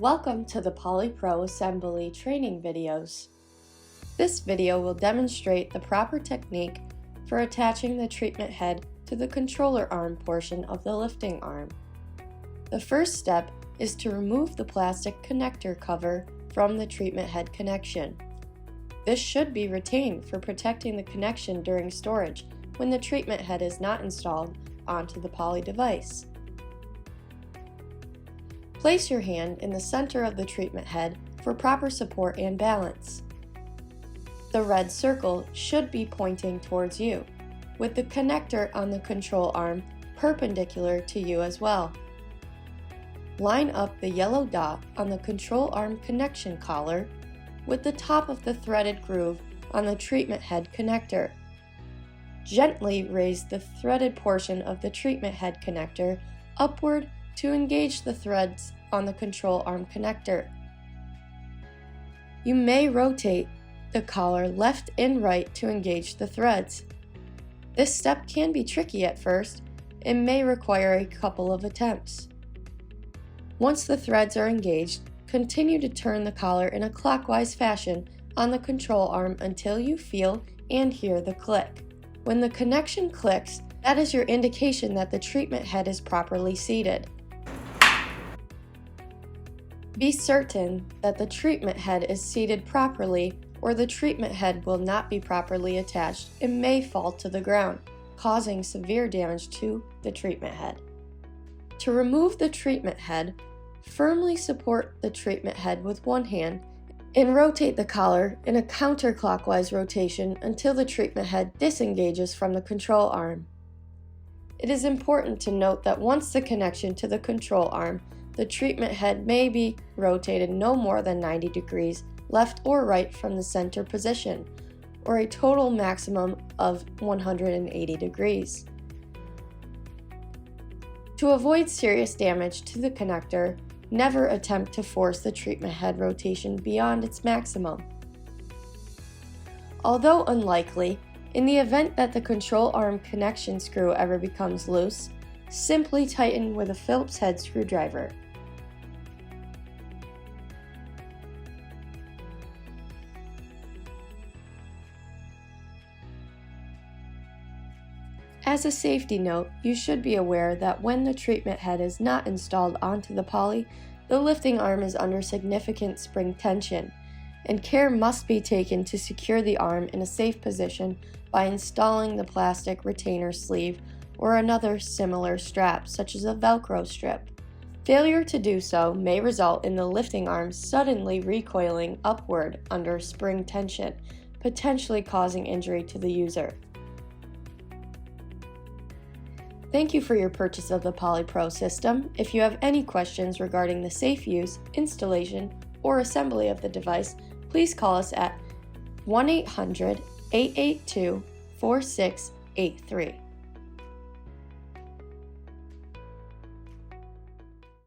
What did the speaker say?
Welcome to the PolyPro assembly training videos. This video will demonstrate the proper technique for attaching the treatment head to the controller arm portion of the lifting arm. The first step is to remove the plastic connector cover from the treatment head connection. This should be retained for protecting the connection during storage when the treatment head is not installed onto the Poly device. Place your hand in the center of the treatment head for proper support and balance. The red circle should be pointing towards you, with the connector on the control arm perpendicular to you as well. Line up the yellow dot on the control arm connection collar with the top of the threaded groove on the treatment head connector. Gently raise the threaded portion of the treatment head connector upward to engage the threads on the control arm connector. You may rotate the collar left and right to engage the threads. This step can be tricky at first and may require a couple of attempts. Once the threads are engaged, continue to turn the collar in a clockwise fashion on the control arm until you feel and hear the click. When the connection clicks, that is your indication that the treatment head is properly seated. Be certain that the treatment head is seated properly, or the treatment head will not be properly attached and may fall to the ground, causing severe damage to the treatment head. To remove the treatment head, firmly support the treatment head with one hand and rotate the collar in a counterclockwise rotation until the treatment head disengages from the control arm. It is important to note that once the connection to the control arm, the treatment head may be rotated no more than 90 degrees left or right from the center position, or a total maximum of 180 degrees. To avoid serious damage to the connector, never attempt to force the treatment head rotation beyond its maximum. Although unlikely, in the event that the control arm connection screw ever becomes loose, simply tighten with a Phillips head screwdriver. As a safety note, you should be aware that when the treatment head is not installed onto the Poly, the lifting arm is under significant spring tension, and care must be taken to secure the arm in a safe position by installing the plastic retainer sleeve or another similar strap, such as a Velcro strip. Failure to do so may result in the lifting arm suddenly recoiling upward under spring tension, potentially causing injury to the user. Thank you for your purchase of the PolyPro system. If you have any questions regarding the safe use, installation, or assembly of the device, please call us at 1-800-882-4683.